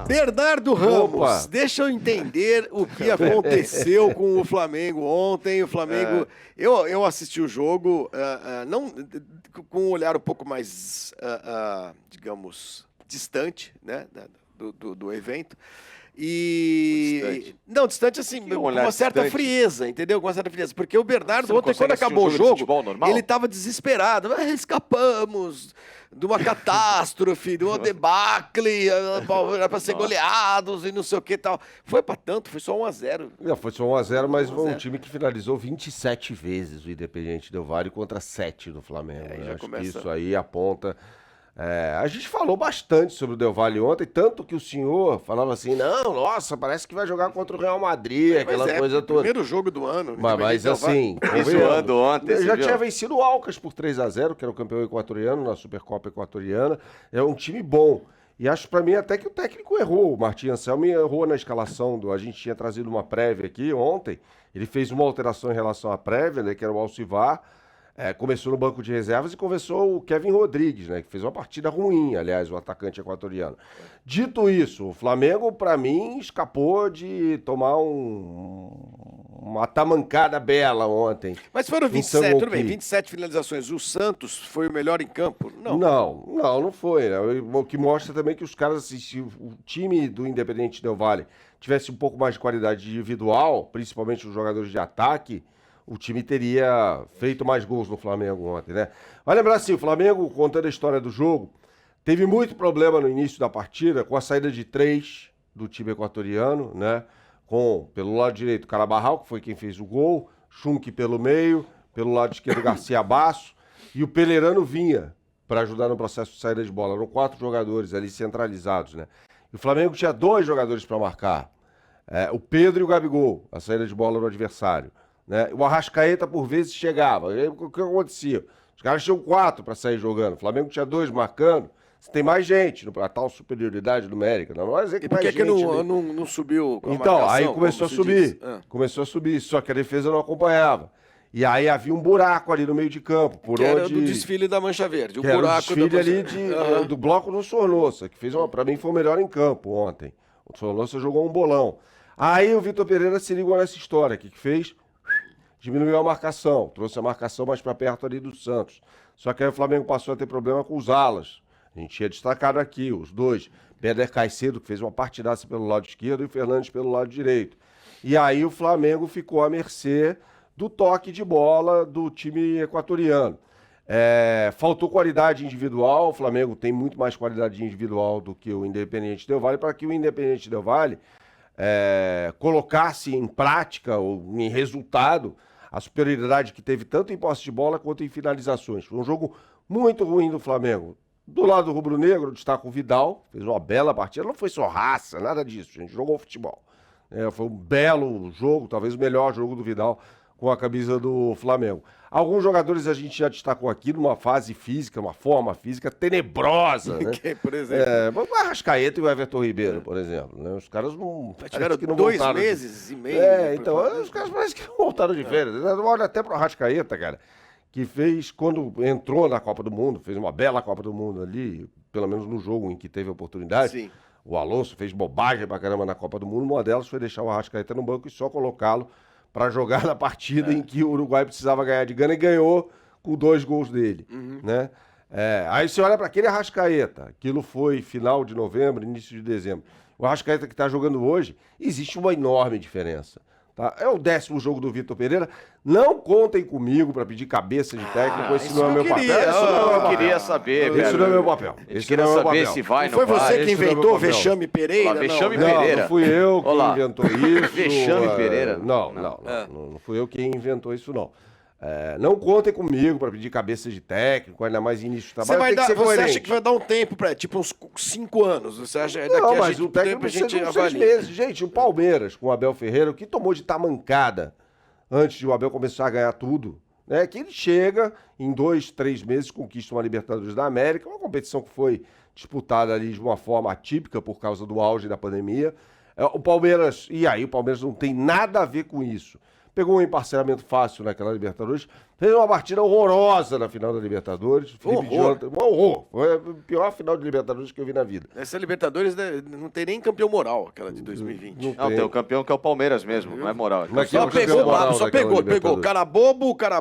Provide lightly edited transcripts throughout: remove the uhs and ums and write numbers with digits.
Bernardo Ramos, Opa. deixa eu entender o que aconteceu com o Flamengo ontem. O Flamengo, eu assisti o jogo não, com um olhar um pouco mais, digamos, distante, né, do evento. Distante. Não, distante assim, Que com olhar uma certa distante? frieza, entendeu? Com uma certa frieza. Porque o Bernardo, Você não ontem, consegue quando assistir acabou um o jogo de jogo, futebol normal? ele estava desesperado. Escapamos de uma catástrofe, de uma debacle, era para ser goleados e não sei o que e tal. Foi para tanto, foi só 1-0. Não, foi só 1-0, mas foi 1-0. um time que finalizou 27 vezes o Independiente Del Valle contra 7 do Flamengo. já Né? Acho começa- que isso aí aponta... a gente falou bastante sobre o Del Valle ontem, tanto que o senhor falava assim, não, nossa, parece que vai jogar contra o Real Madrid, aquela coisa toda. Primeiro jogo do ano. Mas assim, zoando ontem, ele você já viu? tinha vencido o Alcas por 3-0, que era o campeão equatoriano, na Supercopa Equatoriana. É um time bom. E acho pra mim até que o técnico errou. O Martim Anselmi errou na escalação. A gente tinha trazido uma prévia aqui ontem. Ele fez uma alteração em relação à prévia, né, que era o Alcivar. Começou no banco de reservas e começou o Kevin Rodrigues, né, que fez uma partida ruim, aliás, o atacante equatoriano. Dito isso, o Flamengo, para mim, escapou de tomar uma tamancada bela ontem. Mas foram Em 27, tudo bem, Sangoki. 27 finalizações. O Santos foi o melhor em campo? Não. Não foi. Né? O que mostra também que os caras, se o time do Independente Del Valle tivesse um pouco mais de qualidade individual, principalmente os jogadores de ataque, o time teria feito mais gols no Flamengo ontem, né? Vai lembrar assim, o Flamengo, contando a história do jogo, teve muito problema no início da partida com a saída de 3 do time equatoriano, né? Pelo lado direito, Carabarral, que foi quem fez o gol, Schunk pelo meio, pelo lado esquerdo, Garcia Basso, e o Pelerano vinha para ajudar no processo de saída de bola. Eram 4 jogadores ali centralizados, né? E o Flamengo tinha 2 jogadores para marcar, o Pedro e o Gabigol, a saída de bola do adversário. Né? O Arrascaeta, por vezes, chegava. E aí, o que acontecia? Os caras tinham 4 para sair jogando. O Flamengo tinha 2 marcando. Você tem mais gente, a tal superioridade numérica. Não vai dizer que E por mais que gente... não subiu com a Então, marcação, aí como começou a se subir. diz? Ah. Começou a subir, só que a defesa não acompanhava. E aí havia um buraco ali no meio de campo. Por Que onde... era do desfile da Mancha Verde. O Que era o buraco desfile da ali Mancha- do bloco do Sornosa, que fez para mim foi o melhor em campo ontem. O Sornosa jogou um bolão. Aí o Vitor Pereira se ligou nessa história. O que fez? Diminuiu a marcação, trouxe a marcação mais para perto ali do Santos. Só que aí o Flamengo passou a ter problema com os alas. A gente tinha destacado aqui os 2. Péder Caicedo, que fez uma partidaça pelo lado esquerdo, e o Fernandes pelo lado direito. E aí o Flamengo ficou à mercê do toque de bola do time equatoriano. Faltou qualidade individual, o Flamengo tem muito mais qualidade individual do que o Independiente Del Valle, para que o Independiente Del Valle colocasse em prática ou em resultado a superioridade que teve tanto em posse de bola quanto em finalizações. Foi um jogo muito ruim do Flamengo. Do lado rubro-negro, destaca o Vidal, fez uma bela partida, não foi só raça, nada disso, a gente jogou futebol. Foi um belo jogo, talvez o melhor jogo do Vidal com a camisa do Flamengo. Alguns jogadores a gente já destacou aqui numa fase física, uma forma física tenebrosa, né? Quem, por exemplo? O Arrascaeta e o Everton Ribeiro, por exemplo. Né? Os caras não... Tiveram que não 2 voltaram de- meses e meio. Então, os caras parecem que não voltaram de férias. Olha até pro Arrascaeta, cara, que fez, quando entrou na Copa do Mundo, fez uma bela Copa do Mundo ali, pelo menos no jogo em que teve a oportunidade. Sim. O Alonso fez bobagem pra caramba na Copa do Mundo. Uma delas foi deixar o Arrascaeta no banco e só colocá-lo para jogar na partida em que o Uruguai precisava ganhar de Gana e ganhou com 2 gols dele. Né? Aí você olha para aquele Arrascaeta, aquilo foi final de novembro, início de dezembro. O Arrascaeta que está jogando hoje, existe uma enorme diferença. Tá? É o 10º jogo do Vitor Pereira. Não contem comigo para pedir cabeça de técnico, esse isso não é que meu eu papel. queria. Esse não é meu Eu papel. queria saber, Esse velho. não é meu papel. A gente Esse queria não é meu saber papel. se vai, Não foi não vai. você que esse não é meu inventou o papel. Vexame Pereira? Olha lá, Vexame não. Pereira. Não fui eu que Olá. inventou isso. Vexame Pereira. Não fui eu quem inventou isso, não. Não contem comigo para pedir cabeça de técnico, ainda mais início de trabalho. Você acha que vai dar um tempo para tipo uns 5 anos? Você acha daqui Não, a mas gente, o técnico tempo a precisa gente de uns 6 avalia. meses. Gente, o Palmeiras com o Abel Ferreira, o que tomou de tamancada antes de o Abel começar a ganhar tudo, né? Que ele chega, em 2, 3 meses, conquista uma Libertadores da América, uma competição que foi disputada ali de uma forma atípica por causa do auge da pandemia. O Palmeiras não tem nada a ver com isso. Pegou um emparcelamento fácil naquela Libertadores, Fez uma partida horrorosa na final da Libertadores. Felipe Jonathan, um horror. Foi a pior final de Libertadores que eu vi na vida. Essa Libertadores, né, não tem nem campeão moral, aquela de 2020. Não, tem o campeão que é o Palmeiras mesmo, não é moral. Mas Só pegou. Cara bobo, cara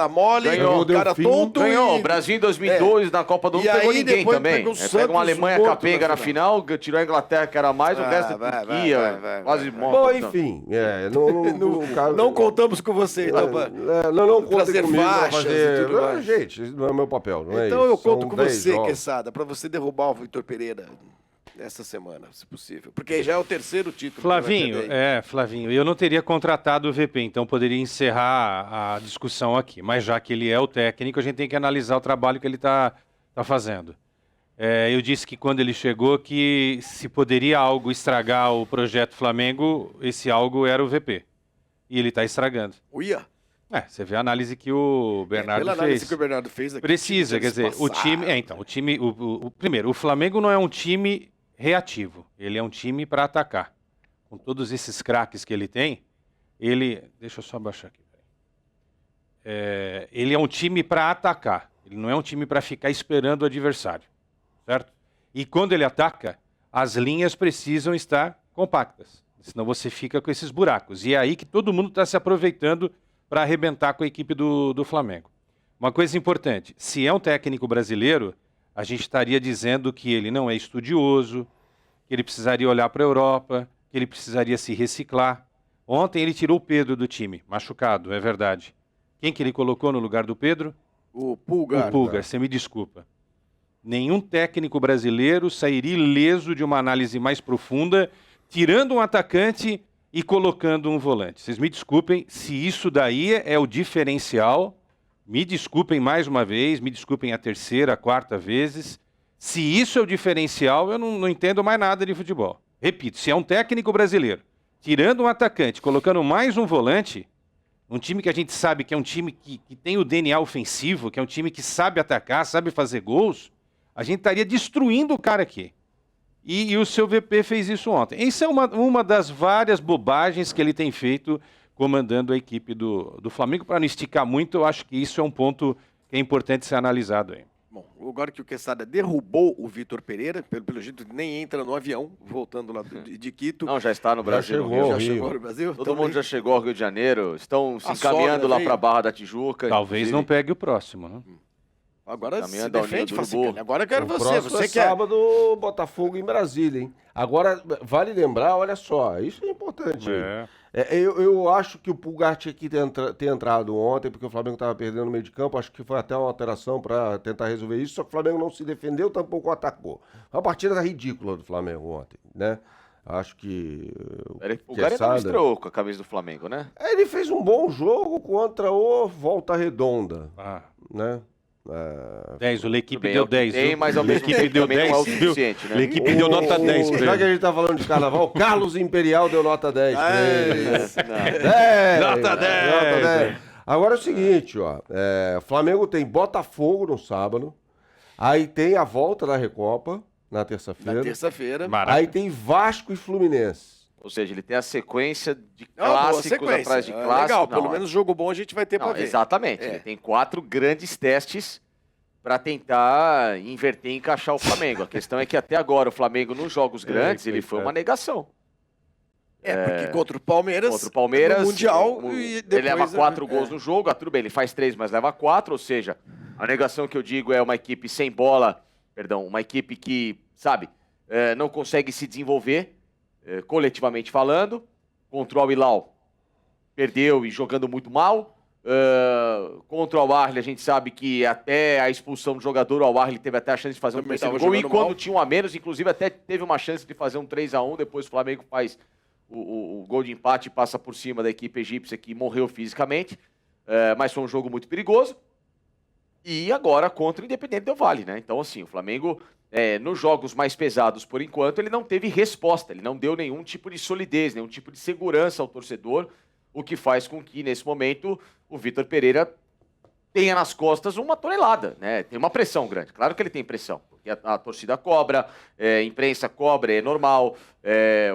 mole, ganhou, cara tonto. Ganhou. O Brasil em 2002, na Copa do Mundo, pegou ninguém também. Pega uma Alemanha capenga na final, tirou a Inglaterra, que era mais, o resto da Turquia, quase morto. Bom, enfim, não contamos com você, então, não contem comigo pra faixas fazer... e tudo mais. Gente, isso não é meu papel, não é Então isso. eu conto São com 10 você, jogos. Quesada, pra você derrubar o Vitor Pereira essa semana, se possível. Porque já é o terceiro título. Flavinho, eu não teria contratado o VP, então poderia encerrar a discussão aqui. Mas já que ele é o técnico, a gente tem que analisar o trabalho que ele está fazendo. Eu disse que quando ele chegou que se poderia algo estragar o projeto Flamengo, esse algo era o VP. E ele está estragando. Uia! Você vê a análise que o Bernardo pela fez. análise que o Bernardo fez aqui. Precisa, quer dizer, o time... Primeiro, o Flamengo não é um time reativo. Ele é um time para atacar. Com todos esses craques que ele tem, deixa eu só baixar aqui. Ele é um time para atacar. Ele não é um time para ficar esperando o adversário. Certo? E quando ele ataca, as linhas precisam estar compactas. Senão você fica com esses buracos. E é aí que todo mundo está se aproveitando para arrebentar com a equipe do Flamengo. Uma coisa importante, se é um técnico brasileiro, a gente estaria dizendo que ele não é estudioso, que ele precisaria olhar para a Europa, que ele precisaria se reciclar. Ontem ele tirou o Pedro do time, machucado, é verdade. Quem que ele colocou no lugar do Pedro? O Pulgar. O Pulgar, você me desculpa. Nenhum técnico brasileiro sairia ileso de uma análise mais profunda, tirando um atacante e colocando um volante. Vocês me desculpem, se isso daí é o diferencial, me desculpem mais uma vez, me desculpem a terceira, a quarta vezes, se isso é o diferencial, eu não entendo mais nada de futebol. Repito, se é um técnico brasileiro, tirando um atacante, colocando mais um volante, um time que a gente sabe que é um time que tem o DNA ofensivo, que é um time que sabe atacar, sabe fazer gols, a gente estaria destruindo o cara aqui. E o seu VP fez isso ontem. Isso é uma das várias bobagens que ele tem feito comandando a equipe do Flamengo. Para não esticar muito, eu acho que isso é um ponto que é importante ser analisado aí. Bom, agora que o Quesada derrubou o Vitor Pereira, pelo jeito nem entra no avião, voltando lá de Quito. Não, já está no Brasil. Já chegou no Brasil? Todo mundo já chegou ao Rio de Janeiro, estão se encaminhando lá para a Barra da Tijuca. Talvez não pegue o próximo, né? Agora Caminhando se defende, Facicani. Agora eu quero você quer. Sábado, Botafogo em Brasília, hein? Agora, vale lembrar, olha só, isso é importante. Eu acho que o Pulgar tinha que ter entrado ontem, porque o Flamengo estava perdendo no meio de campo. Acho que foi até uma alteração para tentar resolver isso, só que o Flamengo não se defendeu, tampouco atacou. Uma partida ridícula do Flamengo ontem, né? Acho que... O Gary não estreou com a camisa do Flamengo, né? Ele fez um bom jogo contra o Volta Redonda, né? 10, o L'Equipe deu 10. Tem, mas ao mesmo tempo deu também 10, não é o suficiente, né? L'Equipe deu nota 10 pra Já ele. que a gente tá falando de carnaval, o Carlos Imperial deu nota 10 pra ele. Nota 10. Agora é o seguinte, ó. O Flamengo tem Botafogo no sábado, aí tem a volta da Recopa na terça-feira. Aí tem Vasco e Fluminense. Ou seja, ele tem a sequência de clássicos atrás de clássicos. Legal, pelo menos jogo bom a gente vai ter para ver. Exatamente. Ele tem 4 grandes testes para tentar inverter e encaixar o Flamengo. A questão é que até agora o Flamengo nos jogos grandes ele foi uma negação. Porque contra o Palmeiras, no Mundial, ele leva 4 gols no jogo. Tudo bem, ele faz 3, mas leva 4. Ou seja, a negação que eu digo é uma equipe sem bola, uma equipe que, sabe, não consegue se desenvolver. Coletivamente falando, contra o Al-Hilal perdeu e jogando muito mal. Contra o Al-Ahly, a gente sabe que até a expulsão do jogador, o Al-Ahly teve até a chance de fazer um terceiro gol. E quando tinha um a menos, inclusive até teve uma chance de fazer um 3-1. Depois o Flamengo faz o gol de empate e passa por cima da equipe egípcia que morreu fisicamente. Mas foi um jogo muito perigoso. E agora contra o Independente Del Valle, né? Então, assim, o Flamengo... nos jogos mais pesados, por enquanto, ele não teve resposta, ele não deu nenhum tipo de solidez, nenhum tipo de segurança ao torcedor, o que faz com que, nesse momento, o Vitor Pereira tenha nas costas uma tonelada, né? Tem uma pressão grande. Claro que ele tem pressão, porque a torcida cobra, a imprensa cobra, é normal.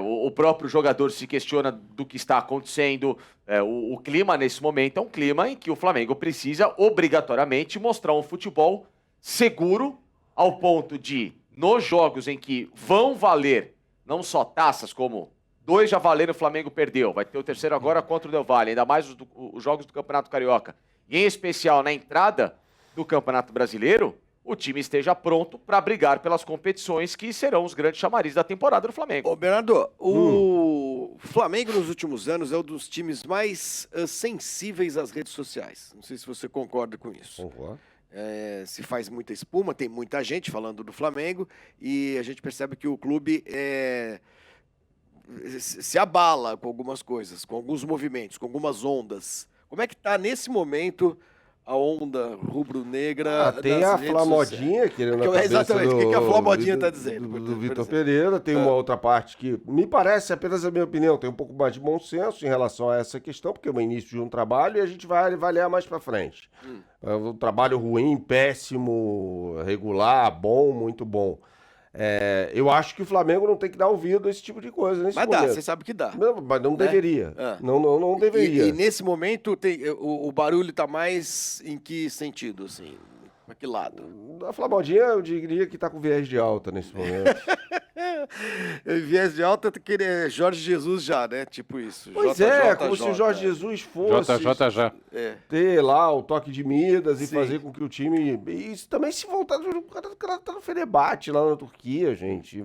O próprio jogador se questiona do que está acontecendo. O clima nesse momento é um clima em que o Flamengo precisa obrigatoriamente mostrar um futebol seguro ao ponto de, nos jogos em que vão valer não só taças, como 2 já valeram, o Flamengo perdeu, vai ter o terceiro agora contra o Del Valle, ainda mais os jogos do Campeonato Carioca, e em especial na entrada do Campeonato Brasileiro, o time esteja pronto para brigar pelas competições que serão os grandes chamarizes da temporada do Flamengo. Ô, Bernardo, o Flamengo nos últimos anos é um dos times mais sensíveis às redes sociais. Não sei se você concorda com isso. Concordo. Se faz muita espuma, tem muita gente falando do Flamengo e a gente percebe que o clube se abala com algumas coisas, com alguns movimentos, com algumas ondas. Como é que está nesse momento a onda rubro-negra? Tem a Flamodinha, querendo na cabeça exatamente, o que a Flamodinha está dizendo? Do Vitor Pereira, tem uma outra parte que me parece, apenas a minha opinião, tem um pouco mais de bom senso em relação a essa questão, porque é o início de um trabalho e a gente vai avaliar mais para frente. Um trabalho ruim, péssimo, regular, bom, muito bom. Eu acho que o Flamengo não tem que dar ouvido a esse tipo de coisa nesse momento. Mas dá, você sabe que dá. Não, mas não deveria. Não deveria. E nesse momento o barulho está mais em que sentido, assim? Para que lado? A Flamodinha, eu diria que está com viés de alta nesse momento. Viés de alta querer Jorge Jesus já, né? Tipo isso. Pois como se o Jorge Jesus fosse JJ já. ter lá o toque de Midas e fazer com que o time... Isso também se voltar... O cara tá no Fenerbahçe lá na Turquia, gente.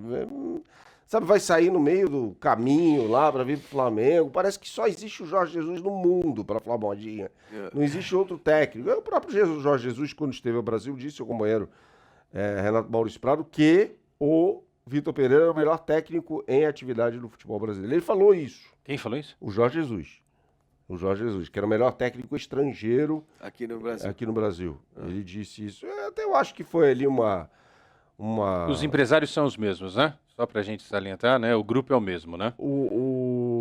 Sabe, vai sair no meio do caminho lá para vir pro Flamengo. Parece que só existe o Jorge Jesus no mundo para Flamodinha. Não existe outro técnico. O próprio Jorge Jesus, quando esteve ao Brasil, disse ao companheiro Renato Maurício Prado que o Vitor Pereira era o melhor técnico em atividade no futebol brasileiro. Ele falou isso. Quem falou isso? O Jorge Jesus. O Jorge Jesus, que era o melhor técnico estrangeiro aqui no Brasil. Ele disse isso. Até eu acho que foi ali uma... Os empresários são os mesmos, né? Só pra gente salientar, né? O grupo é o mesmo, né?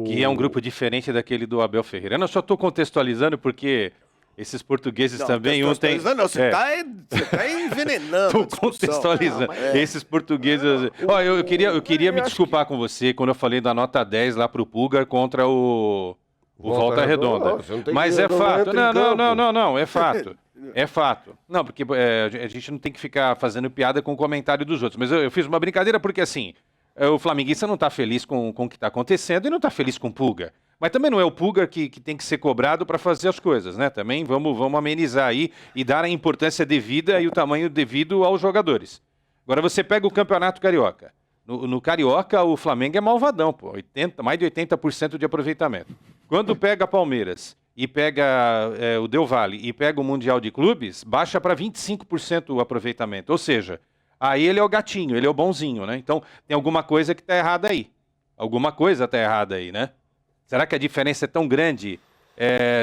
Que é um grupo diferente daquele do Abel Ferreira. Eu não só tô contextualizando porque esses portugueses também... Você tá envenenando. Tô contextualizando. Esses portugueses... Eu queria me desculpar com você quando eu falei da nota 10 lá pro Pulgar contra o Volta Redonda. Mas é fato. Não, é fato. É fato. Não, porque a gente não tem que ficar fazendo piada com o comentário dos outros. Mas eu fiz uma brincadeira porque, assim, o flamenguista não está feliz com o que está acontecendo e não está feliz com o Pulgar. Mas também não é o Pulgar que tem que ser cobrado para fazer as coisas, né? Também vamos amenizar aí e dar a importância devida e o tamanho devido aos jogadores. Agora você pega o Campeonato Carioca. No Carioca, o Flamengo é malvadão, pô. Mais de 80% de aproveitamento. Quando pega Palmeiras e pega o Del Valle e pega o Mundial de Clubes, baixa para 25% o aproveitamento. Ou seja, aí ele é o gatinho, ele é o bonzinho, né? Então, tem alguma coisa que está errada aí. Alguma coisa está errada aí, né? Será que a diferença é tão grande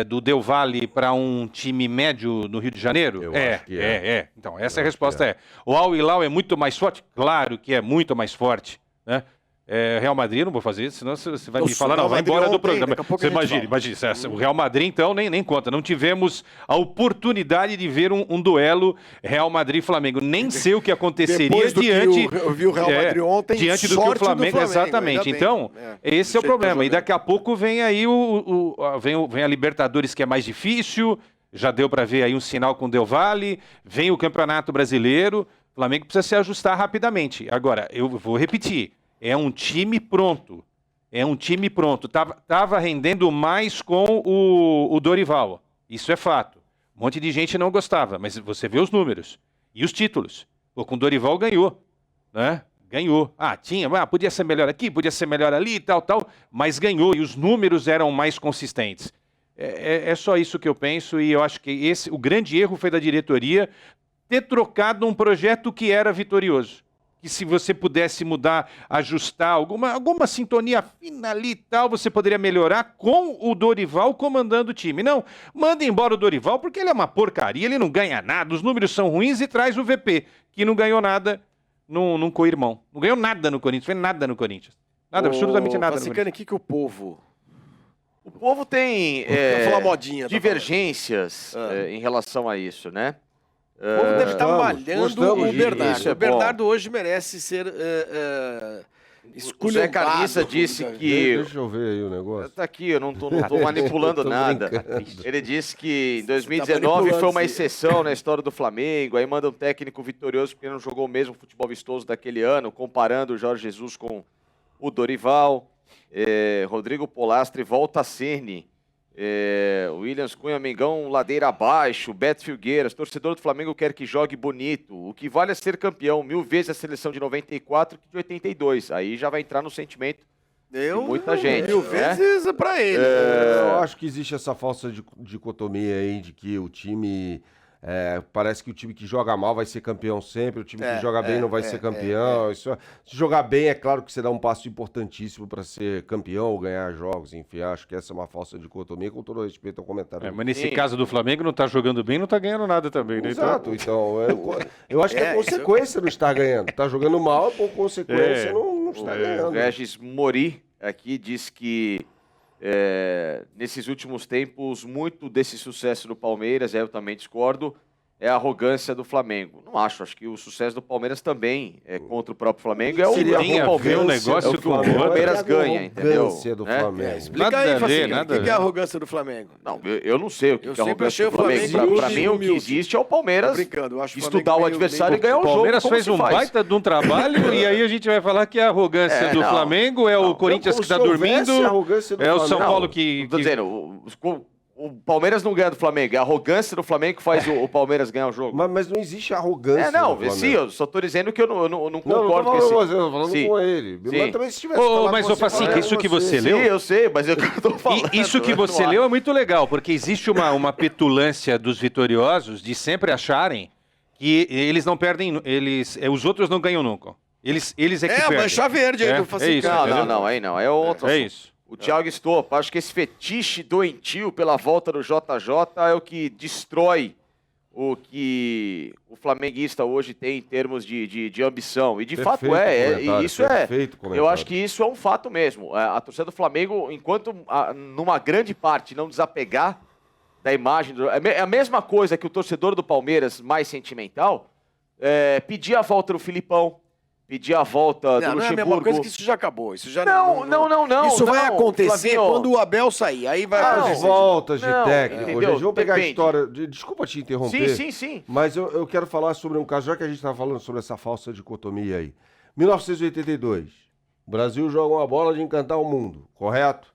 do Del Valle para um time médio no Rio de Janeiro? Eu acho que é. Então, essa a resposta O Al Hilal é muito mais forte? Claro que é muito mais forte, né? Real Madrid, não vou fazer isso, senão você vai me falar, não, vai embora do programa. Você imagina, o Real Madrid, então, nem conta. Não tivemos a oportunidade de ver um duelo Real Madrid-Flamengo. Nem sei o que aconteceria diante... Eu vi o Real Madrid ontem, diante do que o Flamengo, exatamente. Então, esse é o problema. E daqui a pouco vem aí vem a Libertadores, que é mais difícil, já deu para ver aí um sinal com o Del Valle, vem o Campeonato Brasileiro, o Flamengo precisa se ajustar rapidamente. Agora, eu vou repetir, é um time pronto. Tava rendendo mais com o Dorival. Isso é fato. Um monte de gente não gostava, mas você vê os números. E os títulos. Com o Dorival ganhou, né? Ganhou. Podia ser melhor aqui, podia ser melhor ali e tal, mas ganhou. E os números eram mais consistentes. É só isso que eu penso e eu acho que o grande erro foi da diretoria ter trocado um projeto que era vitorioso. Que se você pudesse mudar, ajustar alguma sintonia fina ali e tal, você poderia melhorar com o Dorival comandando o time. Não, manda embora o Dorival porque ele é uma porcaria, ele não ganha nada, os números são ruins e traz o VP, que não ganhou nada num co-irmão. Não ganhou nada no Corinthians, fez nada no Corinthians. Nada, absolutamente nada no Corinthians. O que o povo O povo tem Vou falar modinha. divergências em relação a isso, né? O povo deve estar malhando gostamos o Bernardo. isso, é O Bernardo hoje merece ser O Zé Carniça disse que... Deixa eu ver aí o negócio. Tá aqui, eu não tô manipulando Tô nada. brincando. Ele disse que em Tá 2019 manipulando, foi uma sim. exceção na história do Flamengo, aí manda um técnico vitorioso porque não jogou o mesmo futebol vistoso daquele ano, comparando o Jorge Jesus com o Dorival. Rodrigo Polastri volta a Ceni. Williams Cunha, Mengão, ladeira abaixo. Beto Filgueiras, torcedor do Flamengo quer que jogue bonito. O que vale é ser campeão, 1000 vezes a seleção de 94 que de 82. Aí já vai entrar no sentimento de muita gente. 1000 né? vezes pra ele. Eu acho que existe essa falsa dicotomia aí de que o time... parece que o time que joga mal vai ser campeão sempre, o time que joga bem não vai ser campeão. Se jogar bem, é claro que você dá um passo importantíssimo para ser campeão ou ganhar jogos, enfim, acho que essa é uma falsa dicotomia, com todo respeito ao comentário. Mas nesse caso do Flamengo, não tá jogando bem, não tá ganhando nada também, né? Exato, então, eu acho que é consequência não estar ganhando. Tá jogando mal, por consequência não está ganhando. O Regis Mori aqui diz que nesses últimos tempos, muito desse sucesso do Palmeiras, eu também discordo, é a arrogância do Flamengo. Não acho que o sucesso do Palmeiras também é contra o próprio Flamengo. Tem a ver um negócio com o outro. O Palmeiras ganha, entendeu? Arrogância do Flamengo. Explica Nada aí, a ver, Facinho, nada o que a é ver. a arrogância do Flamengo? Não, eu não sei o que Eu é a sempre arrogância achei do o Flamengo Flamengo. Pra mim, o que humilde. existe é o Palmeiras Tô brincando, eu acho o Flamengo estudar o meio- adversário meio- e ganhar o O jogo. Palmeiras como fez se um faz. baita de um trabalho e aí a gente vai falar que a arrogância do não. Flamengo é o Corinthians como que tá se houvesse dormindo, arrogância do é o São Flamengo. Paulo que... Tô dizendo, o Palmeiras não ganha do Flamengo, é a arrogância do Flamengo que faz o Palmeiras ganhar o jogo. Mas não existe arrogância Não, do Flamengo. sim, eu só tô dizendo que eu não Não, não tô concordo com falando esse... com você, eu tô falando Sim. com ele. Sim. Mas também se tivesse Ô, falado mas, com ô, Facinho, falaria isso com que você leu? Sim, eu sei, mas é o que eu tô falando. Isso que você Eu não leu é muito legal, porque existe uma petulância dos vitoriosos de sempre acharem que eles não perdem, os outros não ganham nunca. Eles é que É, a perdem. mancha verde aí do Facinho. isso, Não, entendeu? não, aí não, é outro É assunto. isso. O Thiago Estopa, acho que esse fetiche doentio pela volta do JJ é o que destrói o que o flamenguista hoje tem em termos de ambição. E de Perfeito fato e comentário, isso é. perfeito comentário. Eu acho que isso é um fato mesmo. A torcida do Flamengo, enquanto numa grande parte não desapegar da imagem. É a mesma coisa que o torcedor do Palmeiras, mais sentimental, pedir a volta do Filipão. Pedir a volta do Não é a mesma Luxemburgo. coisa que isso já acabou. Isso já Não. Isso vai não, acontecer Flavinho. quando o Abel sair. Aí vai Não, As acontecer. voltas de Não, técnico. entendeu? Gente, vamos pegar a Depende. história. Desculpa te interromper. Sim. Mas eu quero falar sobre um caso, já que a gente estava falando sobre essa falsa dicotomia aí. 1982. O Brasil joga uma bola de encantar o mundo, correto?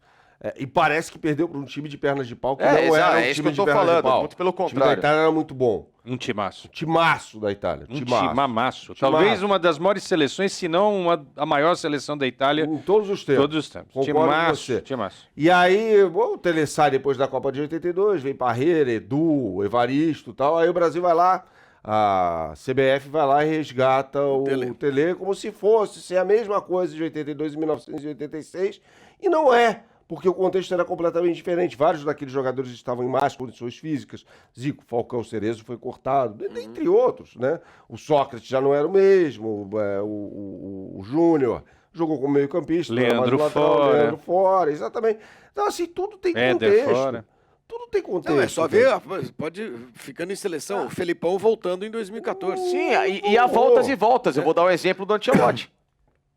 E parece que perdeu para um time de pernas de pau, que não exato, era um é isso time que eu tô de pernas de falando, pau. muito pelo O time da contrário. Itália era muito bom. Um timaço. Timaço da Itália. Um timamaço. Timaço. Talvez uma das maiores seleções, se não a maior seleção da Itália Em todos os tempos. todos os tempos. Concordo com você. Timaço. E aí, o Tele sai depois da Copa de 82, vem Parreira, Edu, Evaristo e tal. Aí o Brasil vai lá, a CBF vai lá e resgata o Tele como se fosse ser a mesma coisa de 82 e 1986. E não é, porque o contexto era completamente diferente. Vários daqueles jogadores estavam em más condições físicas. Zico, Falcão, Cerezo foi cortado, entre outros, né? O Sócrates já não era o mesmo, o Júnior jogou como meio-campista, Leandro mais lateral, fora. Leandro fora, exatamente. Então, assim, tudo tem Éder contexto. fora. Tudo tem contexto. Não, é só ver, pode ficando em seleção, o Felipão voltando em 2014. Sim, e há voltas e voltas. Eu vou dar um exemplo do Ancelotti.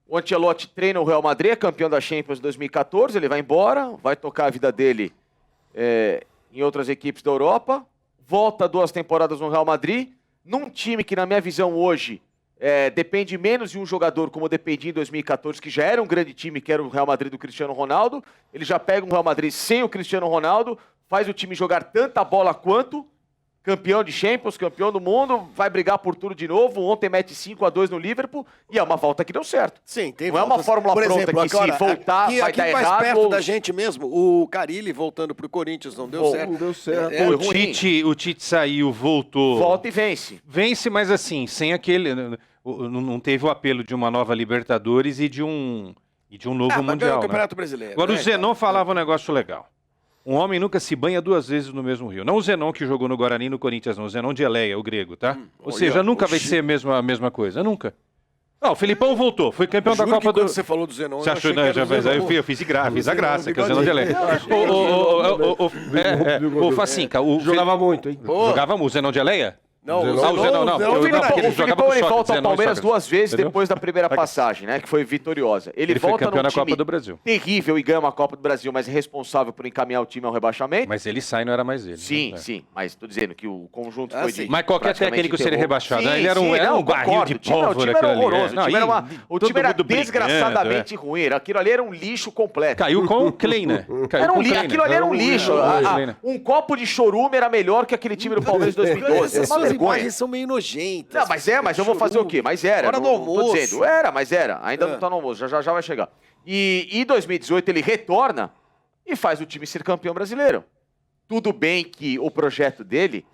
O Ancelotti treina o Real Madrid, é campeão da Champions em 2014, ele vai embora, vai tocar a vida dele em outras equipes da Europa, volta 2 temporadas no Real Madrid, num time que, na minha visão hoje, depende menos de um jogador como dependia em 2014, que já era um grande time, que era o Real Madrid do Cristiano Ronaldo. Ele já pega um Real Madrid sem o Cristiano Ronaldo, faz o time jogar tanta bola quanto, campeão de Champions, campeão do mundo, vai brigar por tudo de novo. Ontem mete 5-2 no Liverpool e é uma volta que deu certo. Sim, tem Não é uma voltas. fórmula Por pronta exemplo, que se agora, voltar vai aqui dar mais errado perto ou- da gente mesmo, o Carilli voltando pro Corinthians, não deu certo. Não deu certo. Foi O ruim. Tite saiu, voltou. Volta e vence. Vence, mas assim, sem aquele... Não teve o apelo de uma nova Libertadores e de um novo Mas ganhou Mundial. o Né? Campeonato Brasileiro. Agora, o né? Zenon falava um negócio legal. Um homem nunca se banha 2 vezes no mesmo rio. Não o Zenon que jogou no Guarani e no Corinthians, não. O Zenon de Eleia, o grego, tá? Ou seja, nunca vai ser a mesma coisa. Nunca. Não, o Felipão voltou, foi campeão da Juro Copa que quando do... você falou do Zenon, Você achou? Não, eu fiz a graça, que é o Zenon Zenon de Alenca. Ô, Facinca, Jogava muito, hein? Jogava muito. O Zenon de Aleia? Não, Zenon- o Zenon não. O Eu- Filipão, porque ele o jogava Filipão, com ele Sócrates, volta ao Zenon e Palmeiras Sócrates. 2 vezes Entendeu? depois da primeira passagem, né? Que foi vitoriosa. Ele foi volta campeão num da Copa time do Brasil. terrível e ganha uma Copa do Brasil, mas é responsável por encaminhar o time ao rebaixamento. Mas ele sai, não era mais ele. Sim, né? sim. Mas tô dizendo que o conjunto Ah, foi sim. de... Mas qualquer praticamente técnico seria terror. rebaixado, né? Sim, Ele era um, sim, era não, um barril concordo. de O time pólvora, era aquilo ali, horroroso. né? O time era, o todo time era mundo brigando, desgraçadamente ruim. Aquilo ali era um lixo completo. Caiu com o Kleina. Caiu Era com um o Kleina. aquilo ali era um lixo. Um copo de chorume era melhor que aquele time do Palmeiras de 2012. É Essas uma suas vergonha. imagens são meio nojentas. Não, mas eu vou fazer o quê? Mas era. Hora do não tô almoço. dizendo. Era, mas era. Ainda não tá no almoço. Já vai chegar. E em 2018 ele retorna e faz o time ser campeão brasileiro. Tudo bem que o projeto dele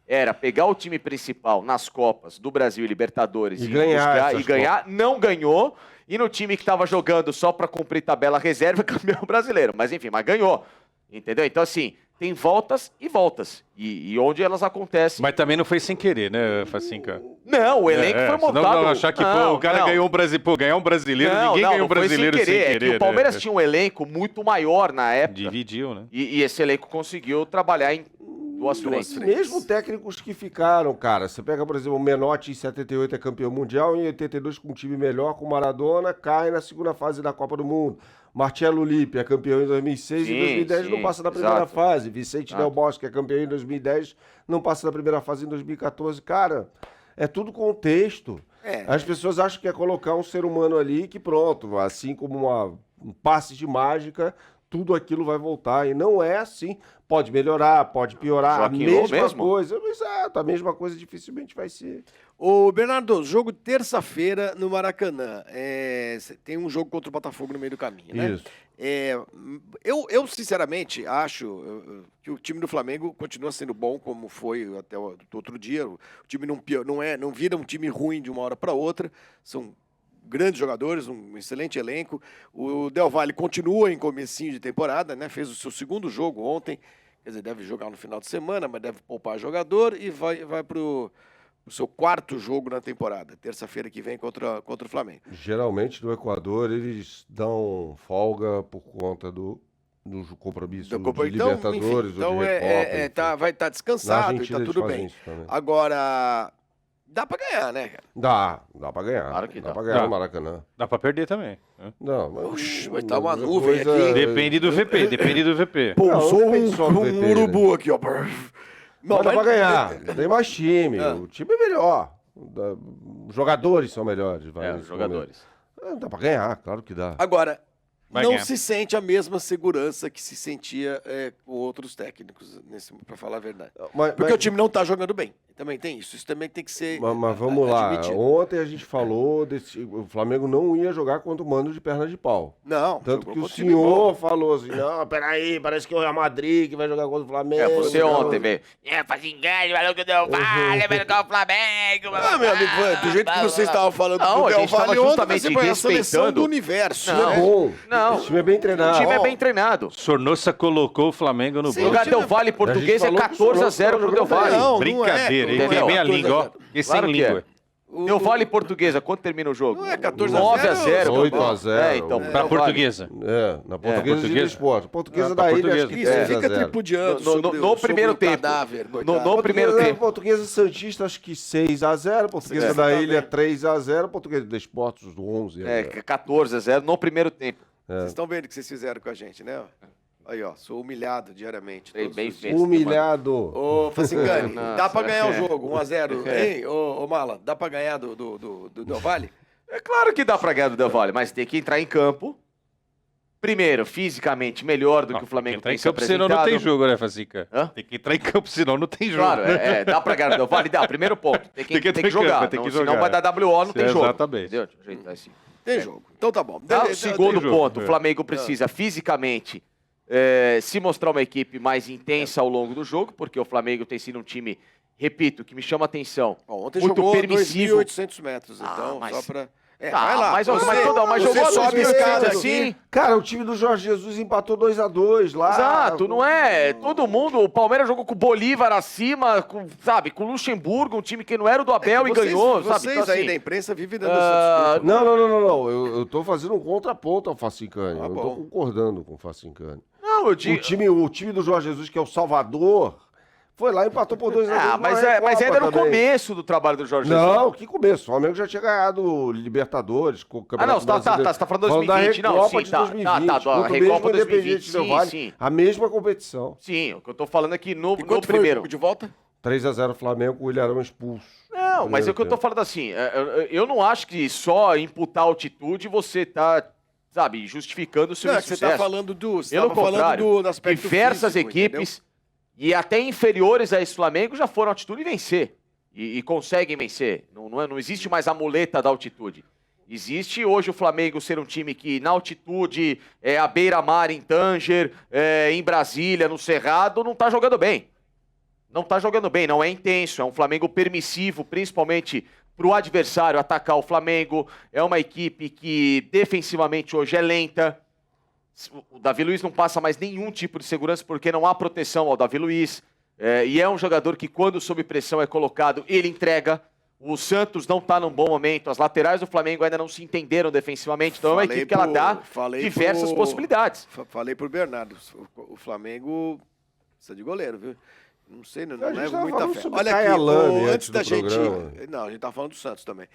era pegar o time principal nas Copas do Brasil e Libertadores E ganhar essas ganhar. Não ganhou. E no time que tava jogando só pra cumprir tabela reserva, campeão brasileiro. Mas enfim, mas ganhou. Entendeu? Então assim, tem voltas e voltas. E onde elas acontecem... Mas também não foi sem querer, né, Facinca? Não, o elenco foi senão montado... não achar que pô, o cara ganhou um brasileiro. Pô, ganhar um brasileiro, ninguém ganhou um brasileiro sem querer. É que o Palmeiras tinha um elenco muito maior na época. Dividiu, né? E esse elenco conseguiu trabalhar em duas frentes. Mesmo técnicos que ficaram, cara. Você pega, por exemplo, o Menotti em 78 é campeão mundial, em 82 com um time melhor, com o Maradona, cai na segunda fase da Copa do Mundo. Marcelo Lippe é campeão em 2006 e em 2010 não passa da primeira exato. fase. Vicente Del Bosque é campeão em 2010, não passa da primeira fase em 2014. Cara, é tudo contexto. É. As pessoas acham que é colocar um ser humano ali que pronto, assim como um passe de mágica, tudo aquilo vai voltar. E não é assim. Pode melhorar, pode piorar. Joaquim A mesma mesmo? coisa. Exato, a mesma coisa dificilmente vai ser. Ô, Bernardo, jogo terça-feira no Maracanã. Tem um jogo contra o Botafogo no meio do caminho, né? Isso. Eu sinceramente, acho que o time do Flamengo continua sendo bom, como foi até o outro dia. O time não vira um time ruim de uma hora para outra. São grandes jogadores, um excelente elenco. O Del Valle continua em comecinho de temporada, né? Fez o seu segundo jogo ontem. Quer dizer, deve jogar no final de semana, mas deve poupar jogador e vai para o seu quarto jogo na temporada, terça-feira que vem contra o Flamengo. Geralmente no Equador eles dão folga por conta do compromisso de Libertadores, enfim, então ou de Recopa. vai estar Na descansado e Argentina tá eles tudo fazem bem. isso também. Agora, dá pra ganhar, né, cara? Dá pra ganhar. Claro que dá. dá. Pra ganhar Dá. no Maracanã. Dá pra perder também. Né? Não, mas Oxe, vai tá uma outra nuvem aqui. Depende do VP, depende do VP. Pousou não depende só do VP, né? urubu aqui, ó. Não, Mas dá pra ganhar. É. Tem mais time. O time é melhor. Os jogadores são melhores. vai, Os nesse jogadores. momento. Dá pra ganhar, claro que dá. Agora, Vai não ganhar. se sente a mesma segurança que se sentia com outros técnicos, pra falar a verdade. Porque o time não tá jogando bem. Também tem isso. Isso também tem que ser Mas vamos lá. admitido. Ontem a gente falou o Flamengo não ia jogar contra o Mano de perna de pau. Não, Tanto jogou que o contra time bom. senhor falou assim, não, peraí, parece que é o Real Madrid que vai jogar contra o Flamengo. Você ontem, velho. Faz engano, falou que o Del Valle vai jogar o Flamengo. Ah, meu amigo, do jeito que vocês estavam falando Não, do a Del gente tava Valle ontem, justamente você foi a seleção respeitando. do universo. Não. né? É bom. Não. Esse time é bem O treinado. time é bem treinado. Sornossa colocou o Flamengo no Sim, bolso. Jogar time Del Valle português A é gente falou que o 14-0 pro Del Sornossa Valle. Não, Brincadeira, hein? Entendeu? Queimei a língua, ó. E sem Claro que é. língua. Del Valle portuguesa, quanto termina o jogo? Não é 14-0, 9-0. 8-0. É, então. Pra Del Valle. portuguesa. Na portuguesa portuguesa. de esporte. Portuguesa Ah, da pra ilha, acho portuguesa. que Isso, 3 a fica 0. tripudiando No sobre primeiro o tempo. cadáver, No coitado. primeiro tempo. Portuguesa Santista, acho que 6-0. Portuguesa É. da Ilha, 3-0. Portuguesa de Esportes, 11 É, 14-0 no primeiro tempo. Vocês estão vendo o que vocês fizeram com a gente, né? Aí, ó, sou humilhado diariamente. todos Bem os dias. feito. Humilhado. Ô, Facingani, Nossa. dá pra ganhar o jogo, 1-0. Hein, ô Mala, dá pra ganhar do Del Valle? É claro que dá pra ganhar do Del Valle, mas tem que entrar em campo. Primeiro, fisicamente melhor do que o Flamengo Entrar tem em se campo, senão apresentado. não tem jogo, né, Facica? Hã? Tem que entrar em campo, senão não tem jogo. Claro, dá pra ganhar do Del Valle, dá. Primeiro ponto. Tem que entrar em jogar. campo, tem que Senão jogar. vai dar WO, não tem jogo. Exatamente. Entendeu? Deixa eu ajeitar assim. Tem jogo. Então tá bom. O segundo jogo. ponto, o Flamengo precisa fisicamente se mostrar uma equipe mais intensa ao longo do jogo, porque o Flamengo tem sido um time, repito, que me chama a atenção, Ó, ontem muito jogou permissivo. 2.800 metros, então, mas- só pra... Vai lá. Mas você jogou sobe a escada assim. Cara, o time do Jorge Jesus empatou 2-2 lá. Exato, não é? Todo mundo, o Palmeiras jogou com o Bolívar acima, com o Luxemburgo, um time que não era o do Abel e ganhou, sabe? Vocês Então, aí assim, da imprensa vivem dando essas desculpas. Não. Eu tô fazendo um contraponto ao Facincani. Eu não tô bom. concordando com o Facincani. Não, eu digo... O time do Jorge Jesus, que é o Salvador, foi lá e empatou por 2-2. Mas ainda no começo do trabalho do Jorge Jesus. Não, que começo. O Flamengo já tinha ganhado Libertadores, com o Campeonato Brasileiro. Você tá falando 2020, não, sim, tá. 2020, a Recopa 2020, sim. A mesma competição. Sim, o que eu tô falando aqui no Quanto primeiro. foi de volta? 3-0 Flamengo, o Ilharão expulso. Não, mas é o que eu tô falando assim, eu não acho que só imputar altitude você tá, sabe, justificando o seu insucesso. Você tá falando Pelo contrário, do aspecto diversas físico, equipes, e até inferiores a esse Flamengo, já foram à altitude e vencer. E conseguem vencer. Não existe mais a muleta da altitude. Existe hoje o Flamengo ser um time que na altitude, à beira-mar em Tanger, em Brasília, no Cerrado, não tá jogando bem. Não tá jogando bem, não é intenso. É um Flamengo permissivo, principalmente para o adversário atacar o Flamengo. É uma equipe que defensivamente hoje é lenta. O Davi Luiz não passa mais nenhum tipo de segurança porque não há proteção ao Davi Luiz. E é um jogador que, quando sob pressão é colocado, ele entrega. O Santos não está num bom momento. As laterais do Flamengo ainda não se entenderam defensivamente. Então é uma equipe que ela dá diversas possibilidades. Falei pro Bernardo, o Flamengo precisa de goleiro, viu? Não sei, não A gente levo tava muita falando fé. sobre Olha Caia aqui, Lame antes da do gente... programa. Não, a gente tava falando do Santos também.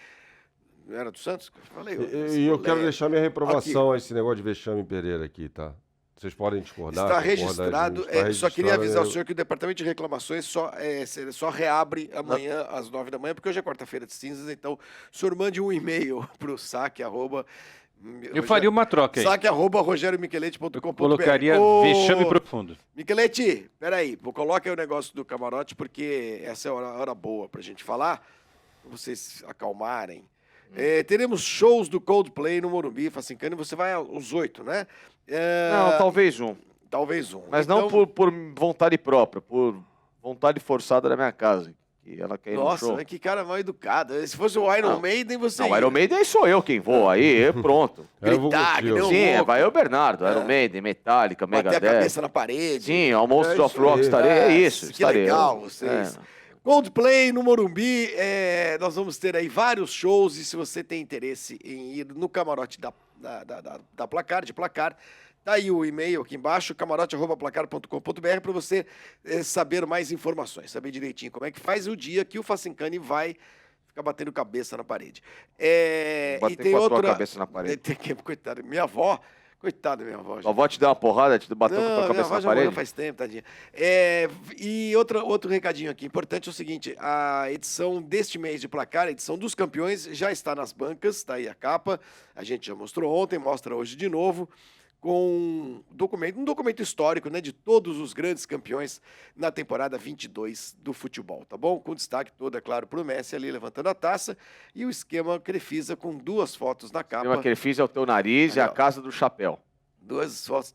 Não era do Santos? Falei. E eu quero deixar minha reprovação a esse negócio de Vexame Pereira aqui, tá? Vocês podem discordar. Está concordar de registrado. mim, Só queria avisar o senhor que o Departamento de Reclamações só reabre amanhã às 9 da manhã, porque hoje é quarta-feira de cinzas, então o senhor mande um e-mail para o saque, Eu faria uma troca aí. saque@rogeriomichelete.com.br. Eu colocaria vexame profundo. Michelete, peraí, coloca aí o negócio do camarote, porque essa é a hora boa pra gente falar, pra vocês acalmarem. Teremos shows do Coldplay no Morumbi, Facincani, você vai aos 8, né? Não, talvez um. Talvez um. Mas então, não por vontade própria, por vontade forçada da minha casa. Que ela quer ir no show. Nossa, que cara mal educado. Se fosse o Iron Maiden, você Não, o Iron Maiden aí sou eu quem vou. Aí, pronto. gritar, que deu Sim, louco. vai eu, Bernardo. Iron Maiden, Metallica, Bater a Megadeth. cabeça na parede. Sim, ao Monsters of Rock estarei. É isso, Que estarei. legal vocês. Coldplay no Morumbi, nós vamos ter aí vários shows e se você tem interesse em ir no camarote da Placar, de Placar, tá aí o e-mail aqui embaixo, camarote@placar.com.br, para você saber mais informações, saber direitinho como é que faz o dia que o Facincani vai ficar batendo cabeça na parede. Bater E tem com a tua outra... cabeça na parede. Coitada, minha avó... Coitada da minha avó. A avó te deu uma porrada, te bateu com a tua cabeça na já morreu parede? faz tempo, tadinha. E outro recadinho aqui importante é o seguinte, a edição deste mês de Placar, a edição dos campeões, já está nas bancas, tá aí a capa, a gente já mostrou ontem, mostra hoje de novo, com um documento histórico, né, de todos os grandes campeões na temporada 22 do futebol, tá bom? Com destaque todo, é claro, pro Messi ali levantando a taça e o esquema Crefisa com 2 fotos na capa. O esquema Crefisa é o teu nariz e a Aí, ó. casa do chapéu. 2 fotos.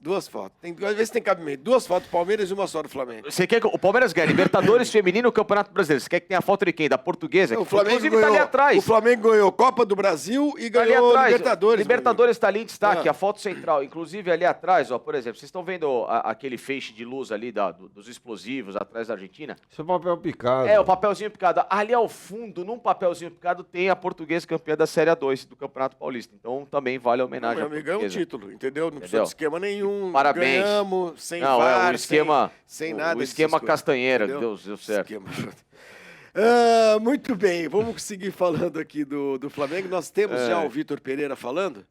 Às vezes tem cabimento. 2 fotos do Palmeiras e uma só do Flamengo. Você quer que o Palmeiras ganhe Libertadores Feminino e o Campeonato Brasileiro? Você quer que tenha foto de quem? Da Portuguesa? O Que Flamengo inclusive tá ali atrás. O Flamengo ganhou Copa do Brasil e Tá ali ganhou atrás. Libertadores. Libertadores está ali em destaque, Ah. a foto central. Inclusive ali atrás, ó, por exemplo, vocês estão vendo aquele feixe de luz ali dos explosivos atrás da Argentina? Isso é papel picado. O papelzinho picado. Ali ao fundo, num papelzinho picado, tem a Portuguesa campeã da Série A2 do Campeonato Paulista. Então também vale a homenagem Meu à amigo, é um Portuguesa. título, entendeu? Não precisa Entendeu? de esquema nenhum. Parabéns. Ganhamos, sem Não, VAR, o esquema, sem nada. o dessas esquema coisas, Castanheira, entendeu? deu certo. Esquema. Muito bem, vamos seguir falando aqui do Flamengo. Nós temos já o Vitor Pereira falando.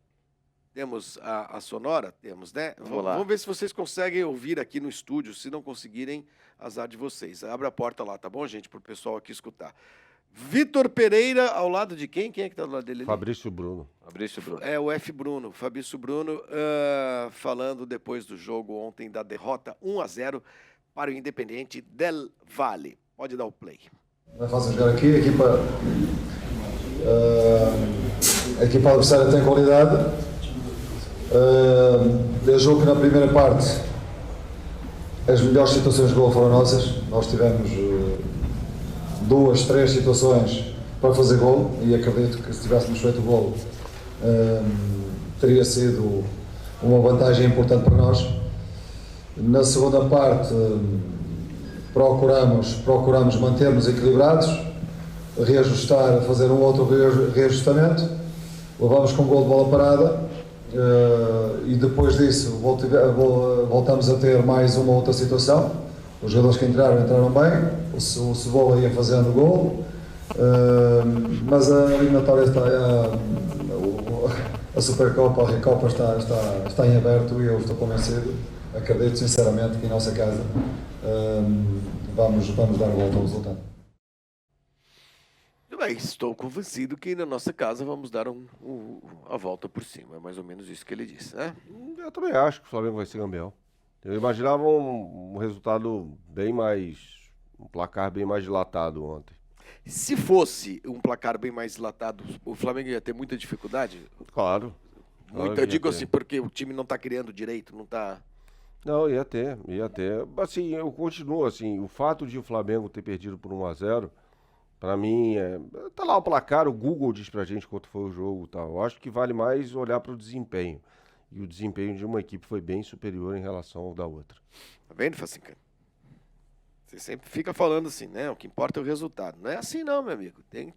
Temos a sonora? Temos, né? Vamos lá. Vamos ver se vocês conseguem ouvir aqui no estúdio. Se não conseguirem, azar de vocês. Abre a porta lá, tá bom, gente? Para o pessoal aqui escutar. Vitor Pereira, ao lado de quem? Quem é que está do lado dele? ali? Fabrício Bruno. Fabrício Bruno. É o F. Bruno, Fabrício Bruno, falando depois do jogo ontem da derrota 1-0 para o Independiente del Valle. Pode dar o play. Não é fácil jogar aqui, a equipa adversária tem qualidade. Eu julgo que na primeira parte as melhores situações de gol foram nossas. Nós tivemos 2, 3 situações para fazer gol e acredito que se tivéssemos feito o gol teria sido uma vantagem importante para nós. Na segunda parte, procuramos manter-nos equilibrados, reajustar, fazer um outro reajustamento. Levamos com um gol de bola parada e depois disso voltamos a ter mais uma outra situação. Os jogadores que entraram bem, o Cebola ia fazendo gol, mas a eliminatória a Supercopa, a Recopa está em aberto e eu estou convencido, acredito sinceramente que em nossa casa vamos dar a volta ao resultado. Bem, estou convencido que na nossa casa vamos dar a volta por cima. É mais ou menos isso que ele disse, né? Eu também acho que o Flamengo vai ser campeão. Eu imaginava um resultado bem mais... um placar bem mais dilatado ontem. Se fosse um placar bem mais dilatado, o Flamengo ia ter muita dificuldade? Claro. Eu digo assim, porque o time não está criando direito, não está... Não, ia ter. Assim, eu continuo assim, o fato de o Flamengo ter perdido por 1-0, pra mim, tá lá o placar, o Google diz pra gente quanto foi o jogo e tal. Eu acho que vale mais olhar pro desempenho. E o desempenho de uma equipe foi bem superior em relação ao da outra. Tá vendo, Facinca? Você sempre fica falando assim, né? O que importa é o resultado. Não é assim não, meu amigo. Tem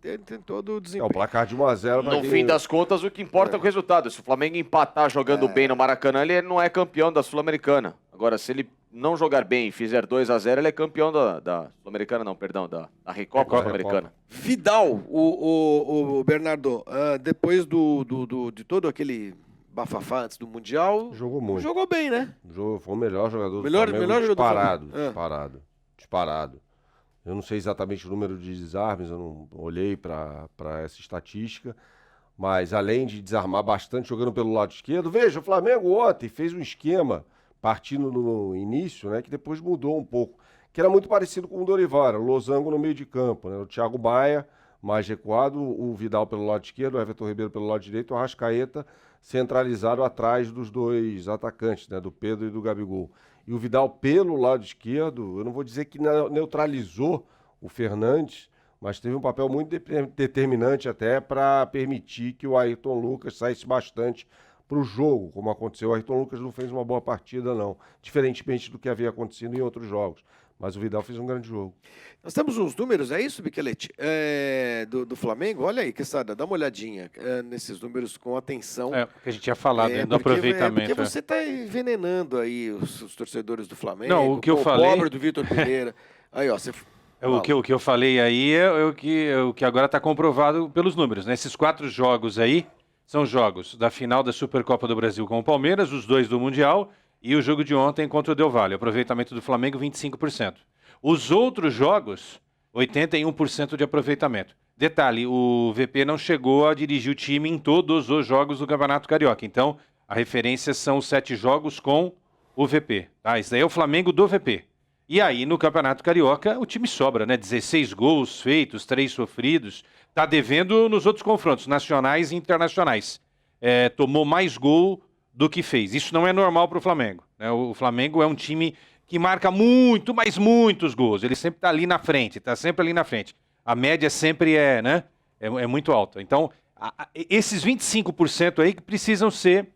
todo o desempenho. O placar de 1-0... No fim das contas, o que importa é o resultado. Se o Flamengo empatar jogando bem no Maracanã, ele não é campeão da Sul-Americana. Agora, se ele não jogar bem e fizer 2-0, ele é campeão da Sul-Americana, não, perdão, da Recopa Sul-Americana. Vidal, o Bernardo, depois de todo aquele bafafá antes do Mundial... Jogou muito. Jogou bem, né? Foi o melhor jogador do melhor Flamengo, jogador do Flamengo. Disparado. Eu não sei exatamente o número de desarmes, eu não olhei para essa estatística, mas além de desarmar bastante jogando pelo lado esquerdo, veja, o Flamengo ontem fez um esquema partindo no início, né, que depois mudou um pouco, que era muito parecido com o Dorival, era o losango no meio de campo, né, o Thiago Maia mais recuado, o Vidal pelo lado esquerdo, o Everton Ribeiro pelo lado direito, o Arrascaeta centralizado atrás dos dois atacantes, né, do Pedro e do Gabigol. E o Vidal pelo lado esquerdo, eu não vou dizer que neutralizou o Fernandes, mas teve um papel muito determinante até para permitir que o Ayrton Lucas saísse bastante para o jogo, como aconteceu. O Ayrton Lucas não fez uma boa partida, não, diferentemente do que havia acontecido em outros jogos. Mas o Vidal fez um grande jogo. Nós temos uns números, é isso, Michelete? Do Flamengo? Olha aí, Quesada, dá uma olhadinha nesses números com atenção. O que a gente tinha falado, né, do aproveitamento. Porque você está envenenando aí os torcedores do Flamengo. Não, o que eu falei... O pobre do Vitor Pereira. Aí, ó, você... O que eu falei aí é o que agora está comprovado pelos números, né? Esses 4 jogos aí são jogos da final da Supercopa do Brasil com o Palmeiras, os 2 do Mundial... E o jogo de ontem contra o Del Valle, aproveitamento do Flamengo, 25%. Os outros jogos, 81% de aproveitamento. Detalhe, o VP não chegou a dirigir o time em todos os jogos do Campeonato Carioca. Então, a referência são os 7 jogos com o VP. Tá? Isso daí é o Flamengo do VP. E aí, no Campeonato Carioca, o time sobra, né? 16 gols feitos, 3 sofridos. Tá devendo nos outros confrontos, nacionais e internacionais. Tomou mais gol do que fez. Isso não é normal para o Flamengo, né? O Flamengo é um time que marca muito, mas muitos gols. Ele sempre está ali na frente, está sempre ali na frente. A média sempre é muito alta. Então, esses 25% aí que precisam ser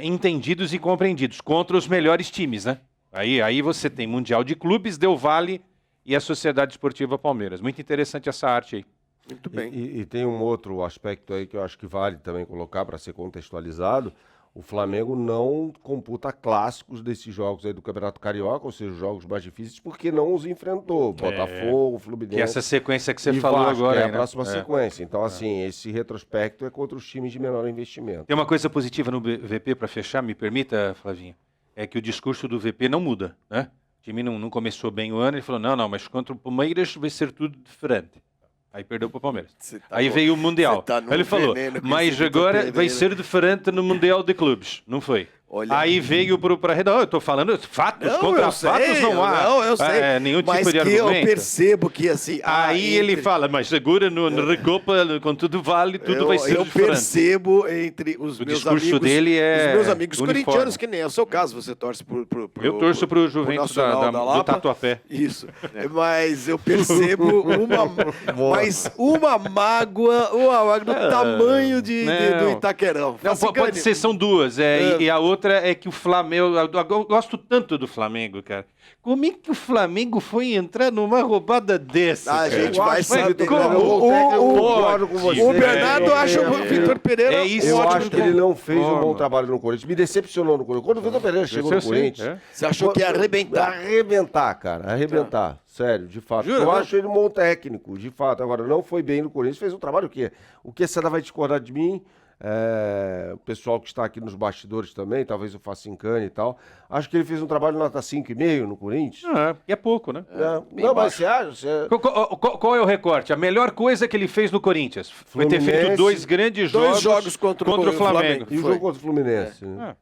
entendidos e compreendidos contra os melhores times, né? Aí você tem Mundial de Clubes, Del Valle e a Sociedade Esportiva Palmeiras. Muito interessante essa arte aí. Muito bem. E tem um outro aspecto aí que eu acho que vale também colocar para ser contextualizado. O Flamengo não computa clássicos desses jogos aí do Campeonato Carioca, ou seja, os jogos mais difíceis, porque não os enfrentou. Botafogo, Fluminense. Que essa sequência que você e falou Vasco, agora. É a próxima sequência. Então, assim, esse retrospecto é contra os times de menor investimento. Tem uma coisa positiva no VP para fechar, me permita, Flavinho, é que o discurso do VP não muda, né? O time não começou bem o ano, ele falou, não, mas contra o Palmeiras vai ser tudo diferente. Aí perdeu para o Palmeiras. Aí veio o Mundial. Aí ele falou, mas agora vai ser diferente no Mundial de Clubes. Não foi. Olha, Aí veio pra rede. Não, eu tô falando fatos, não, contra eu sei, fatos não há. eu sei. Nenhum tipo Mas de que argumento. eu percebo que assim... Aí ele fala, mas segura no Recopa, com tudo vale, tudo vai ser eu diferente. percebo entre os O meus discurso amigos... dele é os meus amigos uniforme. corintianos, que nem é o seu caso, você torce Eu torço pro Juventus Nacional da do Lapa. Tatuapé. Isso. Mas eu percebo uma mágoa do tamanho do Itaquerão. Não, pode ser, são duas. E a outra é que o Flamengo... Eu gosto tanto do Flamengo, cara. Como é que o Flamengo foi entrar numa roubada dessa, A cara? gente vai saber. O Bernardo acha o Vitor Pereira É isso. Eu ótimo. acho que ele não fez um bom Forma. trabalho no Corinthians. Me decepcionou no Corinthians. Quando o Vitor Pereira chegou Eu no sei, Corinthians... Você achou que ia arrebentar? Arrebentar, cara. Arrebentar. Sério, de fato. Jura, eu né? acho ele um bom técnico, de fato. Agora, não foi bem no Corinthians. Fez um trabalho o quê? O que você vai discordar de mim? O pessoal que está aqui nos bastidores também, talvez o Facincani e tal. Acho que ele fez um trabalho nota 5,5 no Corinthians. É pouco, né? Não, mas você acha? Qual é o recorte? A melhor coisa que ele fez no Corinthians foi ter feito Fluminense, dois grandes jogos contra o Flamengo. E o Foi. jogo contra o Fluminense? né?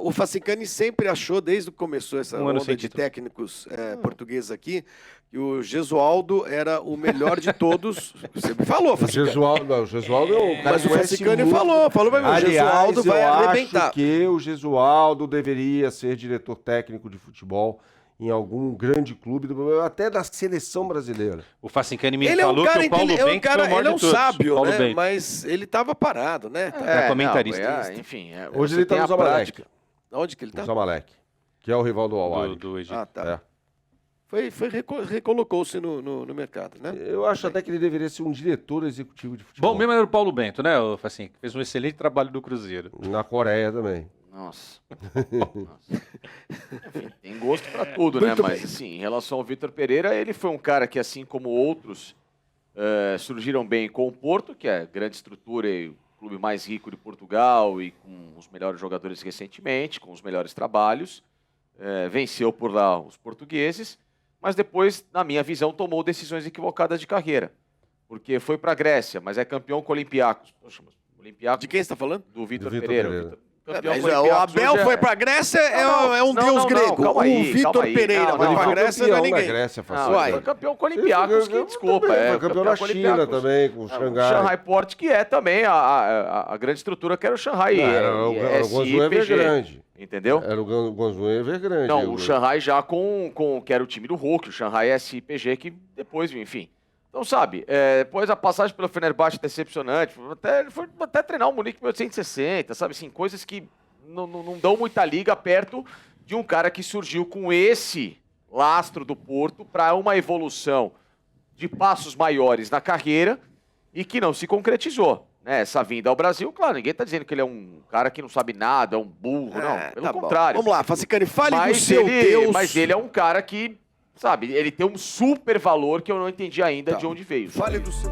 O Facincani sempre achou, desde que começou essa Um ano onda sem de título. técnicos portugueses aqui, que o Gesualdo era o melhor de todos. Você me falou, O Facincani. Gesualdo é um cara Mas que o conhece Facincani muito. falou pra mim, o Aliás, Gesualdo vai eu arrebentar. acho que o Gesualdo deveria ser diretor técnico de futebol em algum grande clube, até da seleção brasileira. O Facincani me Ele é um falou cara que o Paulo inteligente, Bento foi o maior ele é um de todos. sábio, Paulo né? Bento. Mas ele tava parado, né? comentarista. Enfim. Hoje você ele tá tem no a Zamalek. prática. Onde que ele tá? O Zamalek, que é o rival do Al-Ahly. do Egito. Ah, tá. Recolocou-se no mercado, né? Eu acho até que ele deveria ser um diretor executivo de futebol. Bom, mesmo era o Paulo Bento, né, o Facinho? Que fez um excelente trabalho no Cruzeiro. Na Coreia também. Nossa. Enfim, tem gosto pra tudo, Muito né? bem. Mas, assim, em relação ao Vitor Pereira, ele foi um cara que, assim como outros, surgiram bem com o Porto, que é grande estrutura e o clube mais rico de Portugal e com os melhores jogadores recentemente, com os melhores trabalhos. Venceu por lá os portugueses, mas depois, na minha visão, tomou decisões equivocadas de carreira. Porque foi pra Grécia, mas é campeão com o Olympiacos. Poxa, mas Olympiacos De quem você tá falando? do Vitor Vitor Pereira. Pereira. Campeão Mas com o Olympiacos Abel hoje foi pra Grécia, é um deus grego. calma O aí, Vitor calma aí. Pereira Não, vai não, pra não. Grécia, não é na ninguém. Grécia, Não, Facinho. ele Uai. foi campeão com o Olympiacos, que desculpa. Foi campeão na com o China Olympiacos. também, com o O Xangai. Shanghai Port, que é também a grande estrutura que era o Shanghai. O Guangzhou é SIPG, grande. Entendeu? Era o Guangzhou Evergrande. Não, o Shanghai já com que era o time do Hulk, o Shanghai SIPG, que depois, enfim. Então, sabe, depois a passagem pelo Fenerbahçe decepcionante, ele foi até treinar o Munique em 1860, sabe, assim, coisas que não dão muita liga perto de um cara que surgiu com esse lastro do Porto para uma evolução de passos maiores na carreira e que não se concretizou. Né? Essa vinda ao Brasil, claro, ninguém está dizendo que ele é um cara que não sabe nada, é um burro, não, pelo Tá bom. contrário. Vamos lá, Facincani, fale do Mas seu Deus. mas ele é um cara que, sabe, ele tem um super valor que eu não entendi ainda Tá. de onde veio. Fale do seu...